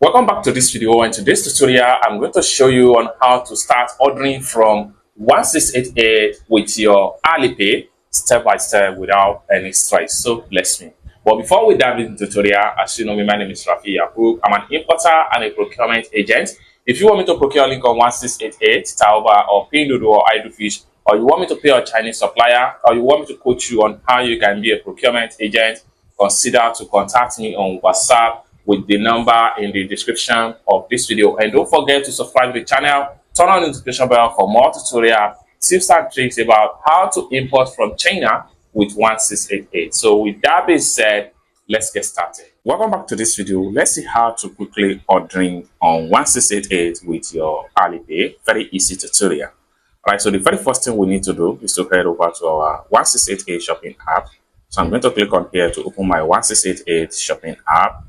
Welcome back to this video. In today's tutorial, I'm going to show you on how to start ordering from 1688 with your Alipay step by step without any stress. So bless me. But before we dive into the tutorial, as you know me, my name is Rafi Yakub. I'm an importer and a procurement agent. If you want me to procure link on 1688, Taoba or Pinduoduo or Idlefish, or you want me to pay a Chinese supplier, or you want me to coach you on how you can be a procurement agent, consider to contact me on WhatsApp with the number in the description of this video. And don't forget to subscribe to the channel, turn on the notification bell for more tutorial tips and tricks about how to import from China with 1688. So with that being said, let's get started. Welcome back to this video. Let's see how to quickly ordering on 1688 with your Alipay. Very easy tutorial. All right, so the very first thing we need to do is to head over to our 1688 shopping app. So I'm going to click on here to open my 1688 shopping app.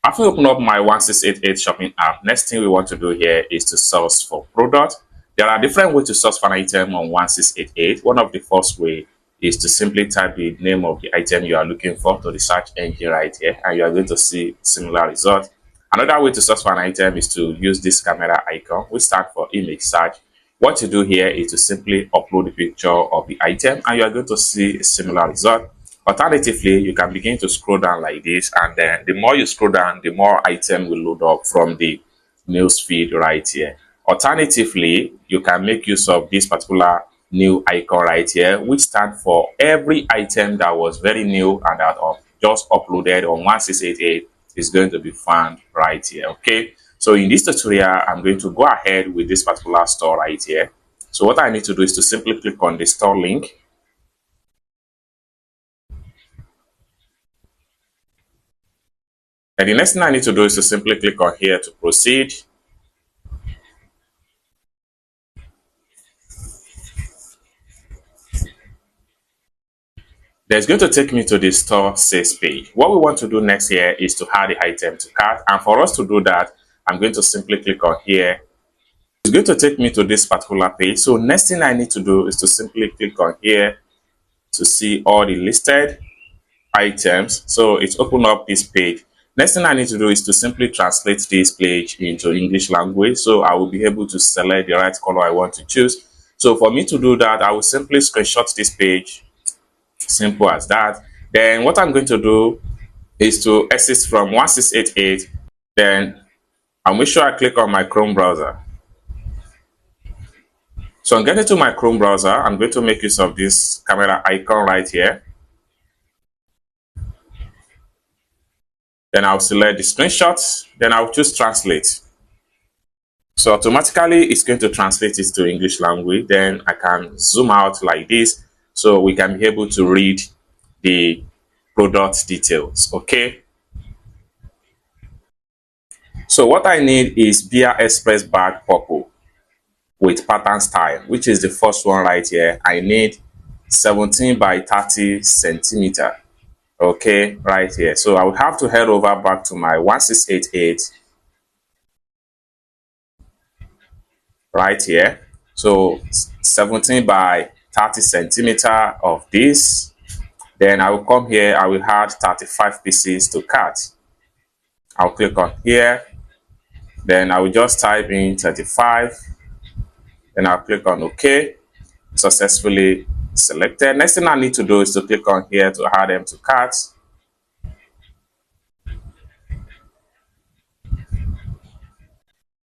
After you open up my 1688 shopping app, next thing we want to do here is to search for product. There are different ways to search for an item on 1688. One of the first way is to simply type the name of the item you are looking for to the search engine right here, and you are going to see similar results. Another way to search for an item is to use this camera icon, which stands for image search. What you do here is to simply upload the picture of the item, and you are going to see a similar result. Alternatively, you can begin to scroll down like this, and then the more you scroll down, the more item will load up from the news feed right here. Alternatively, you can make use of this particular new icon right here, which stands for every item that was very new and that just uploaded on 1688 is going to be found right here. Okay, so in this tutorial, I'm going to go ahead with this particular store right here. So what I need to do is to simply click on the store link. And the next thing I need to do is to simply click on here to proceed. That's going to take me to the store sales page. What we want to do next here is to add the item to cart. And for us to do that, I'm going to simply click on here. It's going to take me to this particular page. So next thing I need to do is to simply click on here to see all the listed items. So it's open up this page. Next thing I need to do is to simply translate this page into English language. So I will be able to select the right color I want to choose. So for me to do that, I will simply screenshot this page. Simple as that. Then what I'm going to do is to exit from 1688. Then I'll make sure I click on my Chrome browser. So I'm getting to my Chrome browser. I'm going to make use of this camera icon right here. Then I'll select the screenshots. Then I'll choose translate. So automatically it's going to translate it to English language. Then I can zoom out like this so we can be able to read the product details. Okay. So what I need is Beer Express bag purple with pattern style, which is the first one right here. I need 17 by 30 centimeter. Okay, right here. So I would have to head over back to my 1688 right here. So 17 by 30 centimeter of this. Then I will come here. I will add 35 pieces to cart. I'll click on here. Then I will just type in 35. Then I'll click on OK. Successfully selected. Next thing I need to do is to click on here to add them to cart.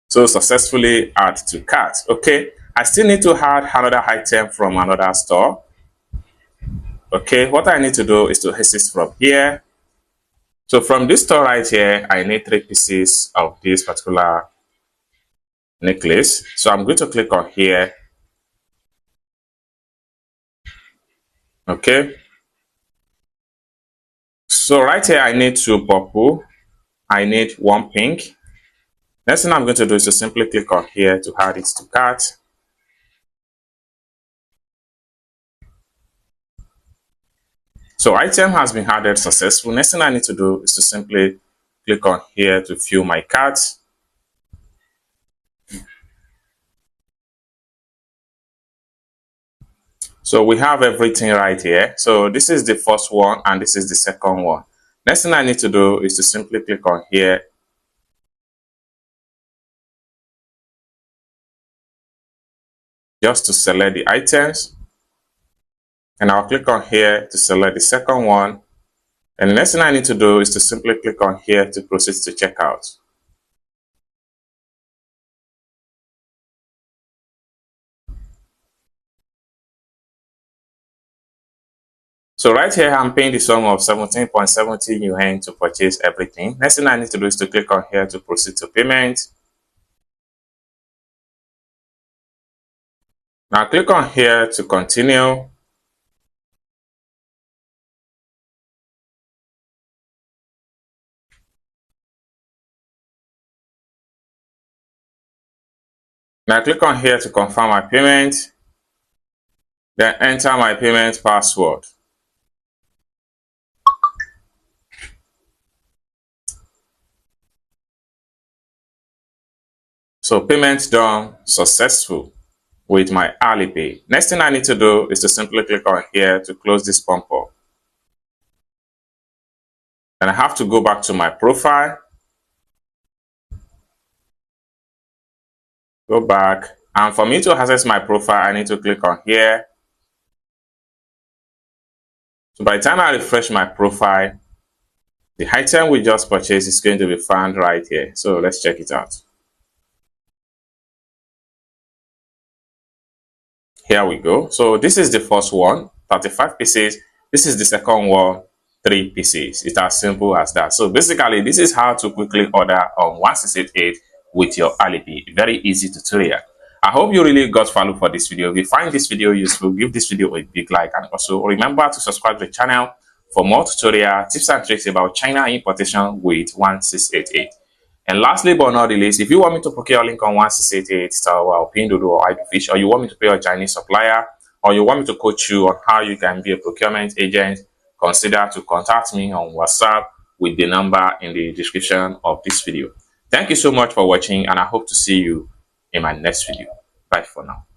So successfully add to cart. Okay, I still need to add another item from another store. Okay, what I need to do is to exit from here. So from this store right here, I need 3 pieces of this particular necklace. So I'm going to click on here. Okay. So right here, I need 2 purple. I need 1 pink. Next thing I'm going to do is to simply click on here to add it to cart. So item has been added successful. Next thing I need to do is to simply click on here to fill my cart. So we have everything right here. So this is the first one and this is the second one. Next thing I need to do is to simply click on here just to select the items, and I'll click on here to select the second one. And the next thing I need to do is to simply click on here to proceed to checkout. So right here, I'm paying the sum of 17.70 yuan to purchase everything. Next thing I need to do is to click on here to proceed to payment. Now click on here to continue. Now click on here to confirm my payment. Then enter my payment password. So payment done successful with my Alipay. Next thing I need to do is to simply click on here to close this pump up. Then I have to go back to my profile. Go back. And for me to access my profile, I need to click on here. So by the time I refresh my profile, the item we just purchased is going to be found right here. So let's check it out. Here we go. So this is the first one, 35 pieces. This is the second one, 3 pieces. It's as simple as that. So basically, this is how to quickly order on 1688 with your Alipay. Very easy tutorial. I hope you really got value for this video. If you find this video useful, give this video a big like, and also remember to subscribe to the channel for more tutorial tips and tricks about China importation with 1688. And lastly but not the least, if you want me to procure link on 1688 Star or Pinduoduo or IPFish, or you want me to pay a Chinese supplier, or you want me to coach you on how you can be a procurement agent, consider to contact me on WhatsApp with the number in the description of this video. Thank you so much for watching, and I hope to see you in my next video. Bye for now.